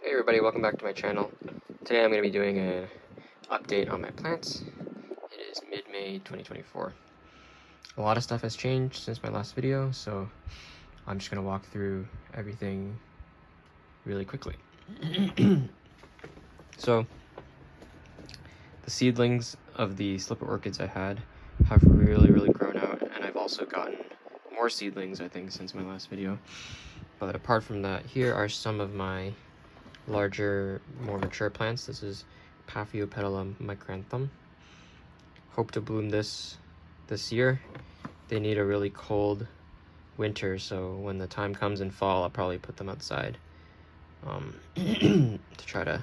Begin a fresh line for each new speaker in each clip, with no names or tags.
Hey everybody, welcome back to my channel. Today I'm going to be doing an update on my plants. It is mid-May 2024. A lot of stuff has changed since my last video, so I'm just going to walk through everything really quickly. So, the seedlings of the slipper orchids I had have really grown out, and I've also gotten more seedlings, I think, since my last video. But apart from that, here are some of my larger, more mature plants. This is Paphiopedilum micranthum. Hope to bloom this year. They need a really cold winter, so when the time comes in fall, I'll probably put them outside to try to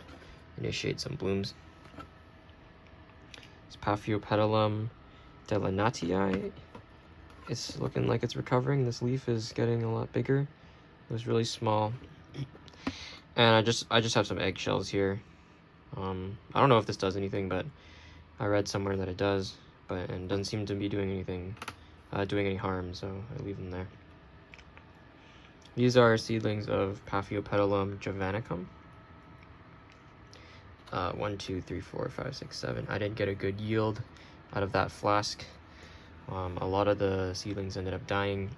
initiate some blooms. It's Paphiopedilum delenatii. It's looking like it's recovering. This leaf is getting a lot bigger. It was really small. And I just have some eggshells here. I don't know if this does anything, but I read somewhere that it does, but and doesn't seem to be doing anything, doing any harm, so I leave them there. These are seedlings of Paphiopedilum javanicum. 1, 2, 3, 4, 5, 6, 7. I didn't get a good yield out of that flask. A lot of the seedlings ended up dying.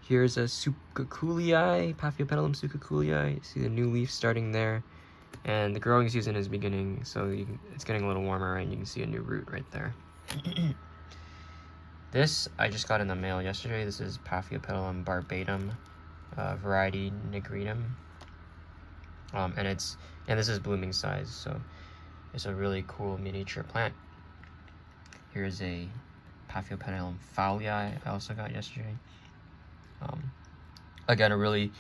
Here's a Sucaculii, Paphiopedilum Sucaculii. See the new leaf starting there. And the growing season is beginning, so it's getting a little warmer, and you can see a new root right there. This I just got in the mail yesterday. This is Paphiopedilum barbatum, variety nigrinum. And this is blooming size, so it's a really cool miniature plant. Here's a Paphiopedilum fowlii I also got yesterday. Again, a really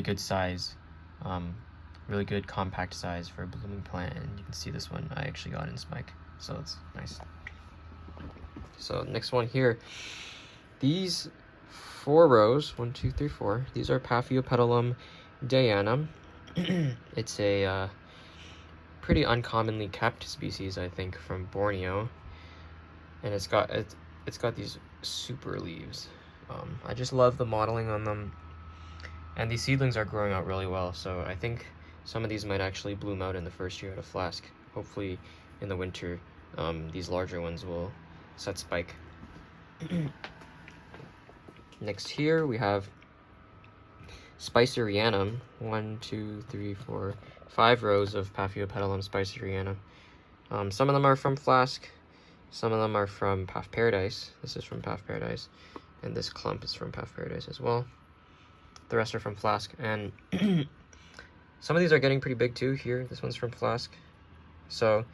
good size, really good compact size for a blooming plant, and you can see this one I actually got in spike, so it's nice. So next one here, these 4 rows, 1, 2, 3, 4, these are Paphiopedilum dianum. It's a pretty uncommonly kept species, I think, from Borneo, and it's got these super leaves. I just love the modeling on them, and these seedlings are growing out really well, so I think some of these might actually bloom out in the first year at a flask. Hopefully in the winter these larger ones will set spike. Next here we have Spicerianum. 1, 2, 3, 4, 5 rows of Paphiopedilum Spicerianum. Some of them are from flask, some of them are from Path Paradise. This is from Path Paradise, and this clump is from Path Paradise as well. The rest are from flask, and some of these are getting pretty big too. Here, this one's from flask, so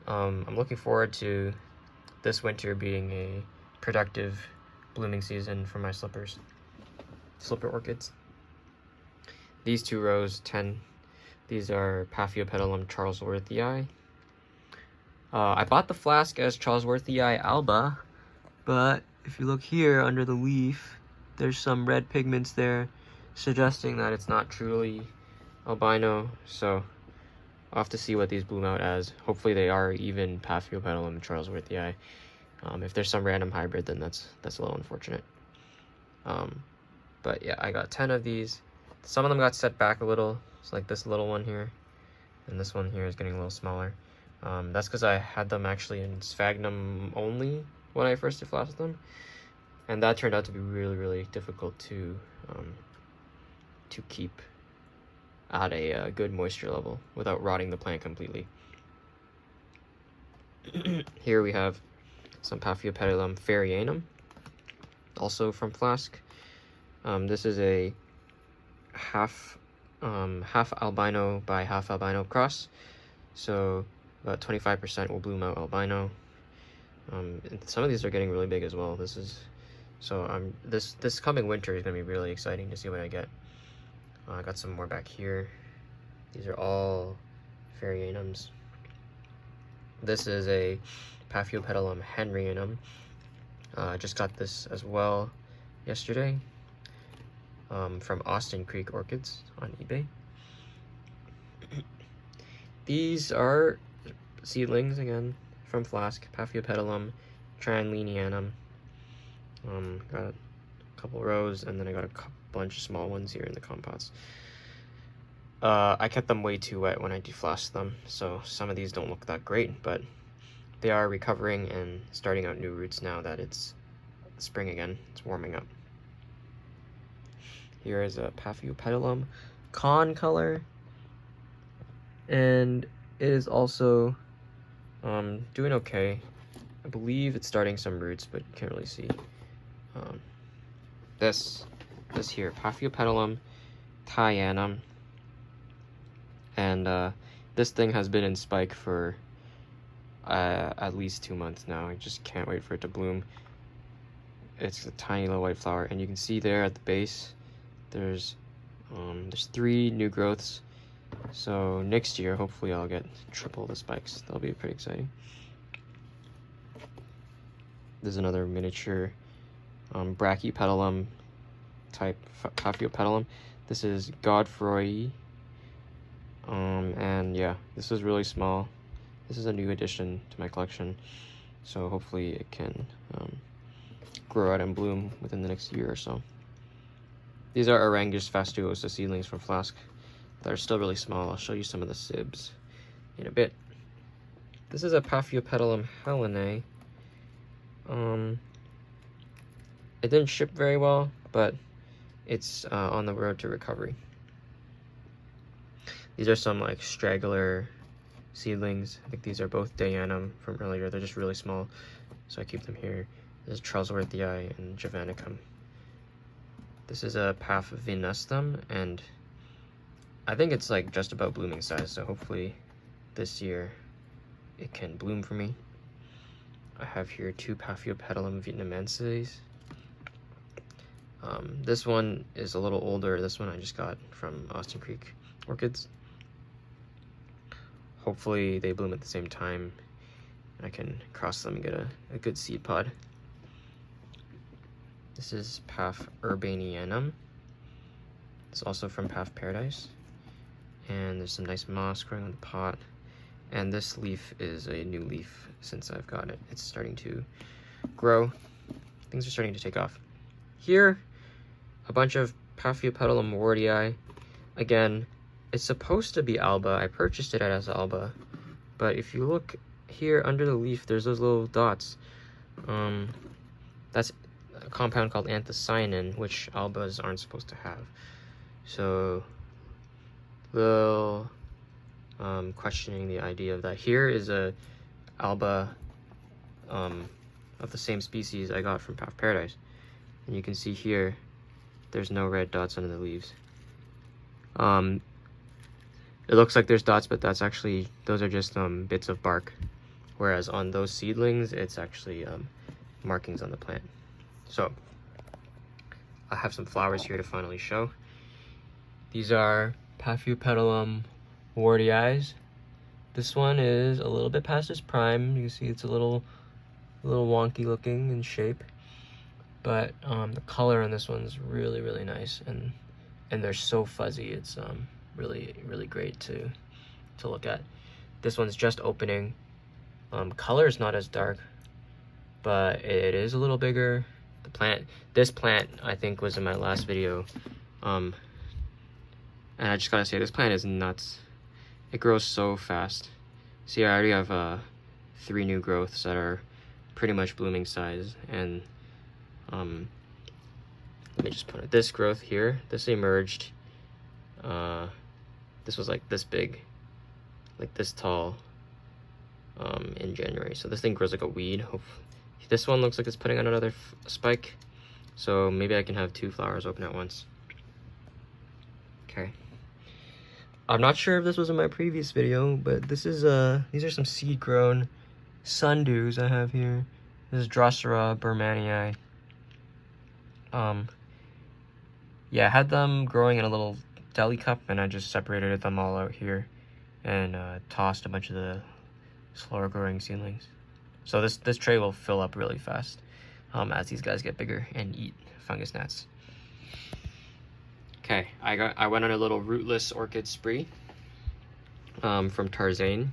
I'm looking forward to this winter being a productive blooming season for my slipper orchids. These 2 rows, 10. These are Paphiopedilum charlesworthii. I bought the flask as Charlesworthii alba, but if you look here under the leaf, there's some red pigments there, suggesting that it's not truly albino, so I'll have to see what these bloom out as. Hopefully they are even Paphiopedilum charlesworthii. If there's some random hybrid, then that's a little unfortunate. But yeah, I got 10 of these. Some of them got set back a little. It's like this little one here, and this one here is getting a little smaller. That's because I had them actually in sphagnum only when I first deflasted them, and that turned out to be really difficult to keep at a good moisture level without rotting the plant completely. Here we have some Paphiopedilum faireanum, also from flask. This is a half albino by half albino cross, so about 25% will bloom out albino. Some of these are getting really big as well. This coming winter is going to be really exciting to see what I get. I got some more back here. These are all faireanums. This is a Paphiopedilum henrianum. I just got this as well yesterday from Austin Creek Orchids on eBay. These are seedlings, again, from flask, Paphiopedilum tranlinianum. Got a couple rows, and then I got a bunch of small ones here in the compots. I kept them way too wet when I deflossed them, so some of these don't look that great, but they are recovering and starting out new roots now that it's spring again. It's warming up. Here is a Paphiopedilum con color, and it is also doing okay. I believe it's starting some roots, but you can't really see. This here, Paphiopedilum Thaianum, and this thing has been in spike for at least 2 months now. I just can't wait for it to bloom. It's a tiny little white flower, and you can see there at the base there's 3 new growths. So next year hopefully I'll get triple the spikes. That'll be pretty exciting. There's another miniature Brachypedilum type Paphiopedilum. This is Godfrey, and yeah, this is really small. This is a new addition to my collection, so hopefully it can grow out and bloom within the next year or so. These are Arangus fastuosa seedlings from Flask that are still really small. I'll show you some of the sibs in a bit. This is a Paphiopedilum Helenae. It didn't ship very well, but it's on the road to recovery. These are some like straggler seedlings. I think these are both Dianum from earlier. They're just really small, so I keep them here. This is Charlesworthii and Javanicum. This is a Paphivenustum, and I think it's like just about blooming size, so hopefully this year it can bloom for me. I have here 2 Paphiopedilum vietnamenses. This one is a little older. This one I just got from Austin Creek Orchids. Hopefully they bloom at the same time and I can cross them and get a good seed pod. This is Paph urbanianum. It's also from Paph Paradise. And there's some nice moss growing on the pot. And this leaf is a new leaf since I've got it. It's starting to grow. Things are starting to take off. Here, a bunch of Paphiopedilum wardii. Again, it's supposed to be alba. I purchased it as alba. But if you look here under the leaf, there's those little dots. That's a compound called anthocyanin, which albas aren't supposed to have. So, little questioning the idea of that. Here is a alba of the same species I got from Paph Paradise. And you can see here, there's no red dots under the leaves. It looks like there's dots, but that's actually, those are just bits of bark. Whereas on those seedlings, it's actually markings on the plant. So, I have some flowers here to finally show. These are Paphiopedilum wardii. This one is a little bit past its prime. You can see it's a little wonky looking in shape. But the color on this one's really, really nice, and they're so fuzzy. It's really, really great to look at. This one's just opening. Color is not as dark, but it is a little bigger. This plant, I think, was in my last video. And I just gotta say, this plant is nuts. It grows so fast. See, I already have 3 new growths that are pretty much blooming size, and let me just put it. This growth here, this emerged. This was like this big, like this tall, in January. So this thing grows like a weed. This one looks like it's putting on another spike. So maybe I can have 2 flowers open at once. Okay. I'm not sure if this was in my previous video, but this is these are some seed grown sundews I have here. This is Drosera bermanii. Yeah, I had them growing in a little deli cup, and I just separated them all out here and tossed a bunch of the slower growing seedlings. So this tray will fill up really fast as these guys get bigger and eat fungus gnats. Okay, I went on a little rootless orchid spree from Tarzan.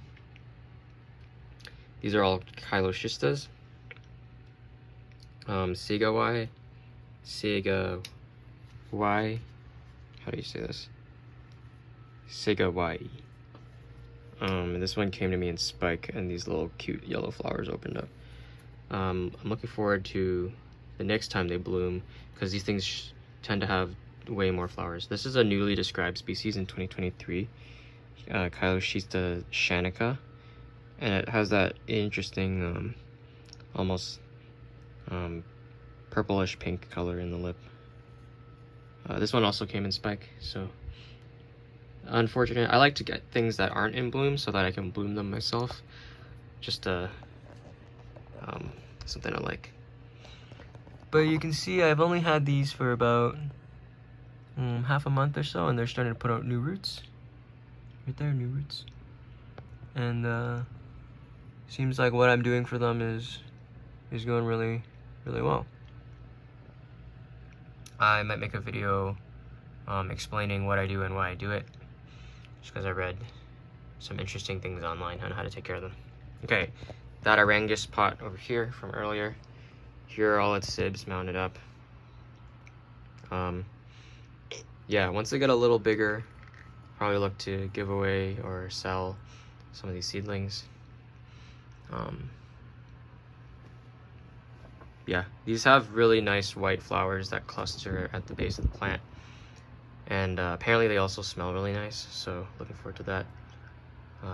These are all Chylocystas. Sega Y. How do you say this? Sigawai. And this one came to me in spike, and these little cute yellow flowers opened up. I'm looking forward to the next time they bloom, because these things tend to have way more flowers. This is a newly described species in 2023, Kyloshita shanica, and it has that interesting, almost purplish pink color in the lip. This one also came in spike, so unfortunate. I like to get things that aren't in bloom so that I can bloom them myself. Just something I like. But you can see I've only had these for about half a month or so, and they're starting to put out new roots. Right there, new roots. And seems like what I'm doing for them is going really, really well. I might make a video explaining what I do and why I do it, just because I read some interesting things online on how to take care of them. Okay, that Arangus pot over here from earlier. Here are all its sibs mounted up. Yeah, once they get a little bigger, probably look to give away or sell some of these seedlings. Yeah, these have really nice white flowers that cluster at the base of the plant. And apparently they also smell really nice, so looking forward to that.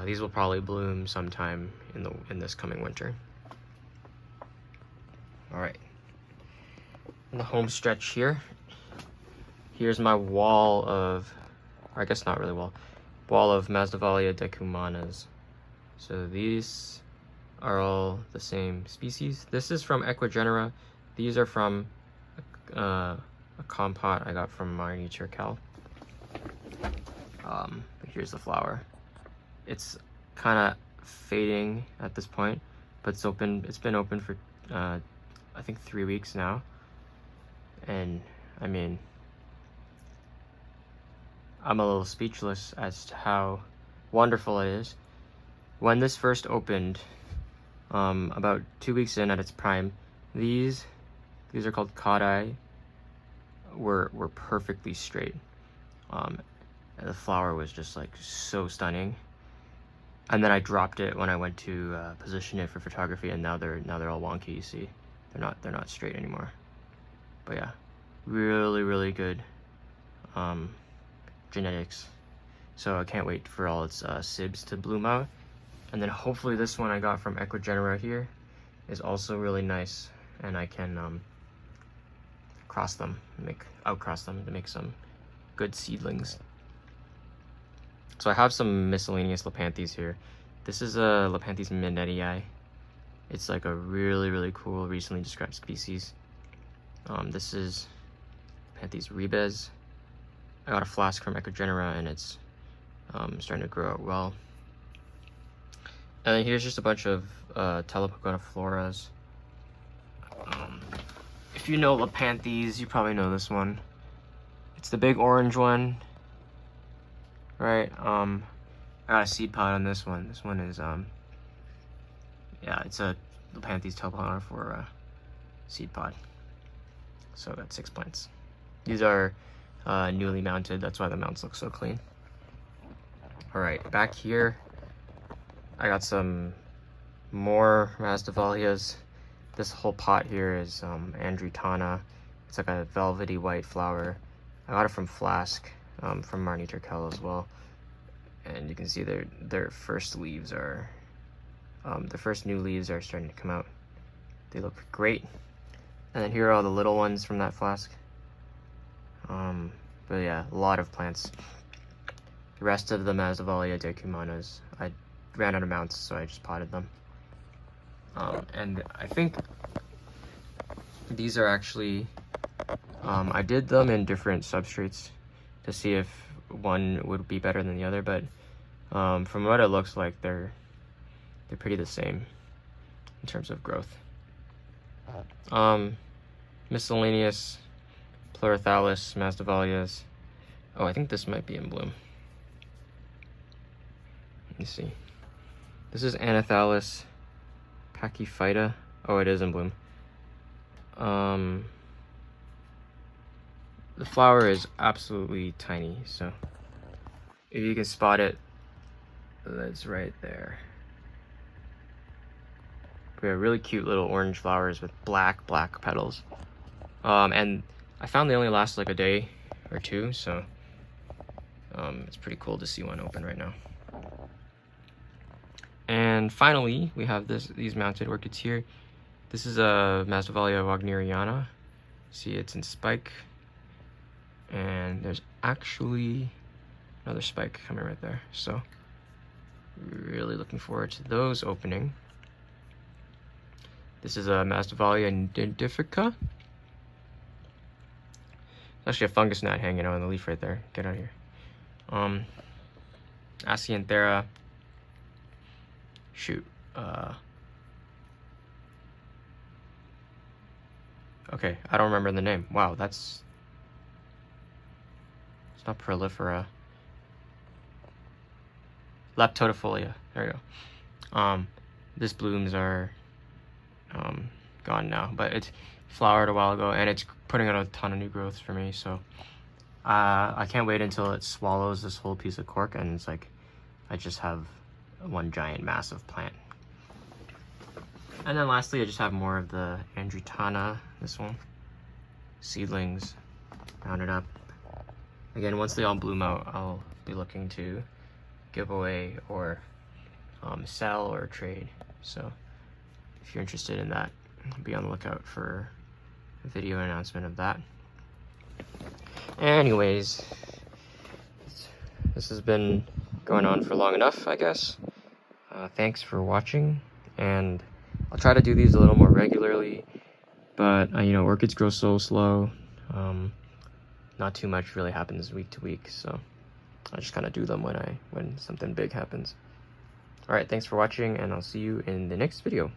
These will probably bloom sometime in this coming winter. All right, in the home stretch here, here's my wall of, or I guess not really wall of Masdevallia decumanas. So these are all the same species. This is from Equigenera. These are from a compote I got from Marnie Turkel. Here's the flower. It's kind of fading at this point, but it's open. It's been open for I think 3 weeks now, and I mean, I'm a little speechless as to how wonderful it is. When this first opened, about 2 weeks in at its prime, these are called caudae, were perfectly straight. And the flower was just like so stunning. And then I dropped it when I went to position it for photography, and now they're all wonky. You see, they're not straight anymore. But yeah, really good genetics. So I can't wait for all its sibs to bloom out. And then hopefully this one I got from Equigenera here is also really nice, and I can cross them, outcross them to make some good seedlings. So I have some miscellaneous Lepanthes here. This is a Lepanthes Minettii. It's like a really cool, recently described species. This is Lepanthes ribes. I got a flask from Equigenera, and it's starting to grow out well. And then here's just a bunch of Telepogonifloras. floras. If you know Lepanthes, you probably know this one. It's the big orange one, right? I got a seed pod on this one. This one is yeah, it's a Lepanthes Telepogoniflora seed pod. So I got 6 plants. These are newly mounted. That's why the mounts look so clean. All right, back here, I got some more Masdevallias. This whole pot here is Andretana. It's like a velvety white flower. I got it from Flask, from Marnie Turkel as well. And you can see their first leaves are, the first new leaves are starting to come out. They look great. And then here are all the little ones from that flask. But yeah, a lot of plants. The rest of the Masdevallia decumanas, I ran out of mounts, so I just potted them. And I think these are actually, I did them in different substrates to see if one would be better than the other, but from what it looks like, they're pretty the same in terms of growth. Miscellaneous Pleurothallus Masdevallias. Oh, I think this might be in bloom. Let me see. This is Anathalus pachyphyta. Oh, it is in bloom. The flower is absolutely tiny, so if you can spot it, that's right there. We have really cute little orange flowers with black petals. And I found they only last like a day or two, so it's pretty cool to see one open right now. And finally, we have these mounted orchids here. This is a Masdevallia wagneriana. See, it's in spike, and there's actually another spike coming right there. So really looking forward to those opening. This is a Masdevallia nidifica. There's actually a fungus gnat hanging out on the leaf right there. Get out of here. Asianthera. Shoot. Okay, I don't remember the name. Wow, it's not prolifera. Leptotifolia. There you go. This blooms are gone now, but it flowered a while ago, and it's putting out a ton of new growths for me. So I can't wait until it swallows this whole piece of cork, and it's like I just have one giant massive plant. And then lastly, I just have more of the Andretana, this one, seedlings, rounded up. Again, once they all bloom out, I'll be looking to give away or sell or trade. So if you're interested in that, be on the lookout for a video announcement of that. Anyways, this has been going on for long enough, I guess. Thanks for watching, and I'll try to do these a little more regularly, but you know, orchids grow so slow. Not too much really happens week to week, so I just kind of do them when something big happens. All right, thanks for watching, and I'll see you in the next video.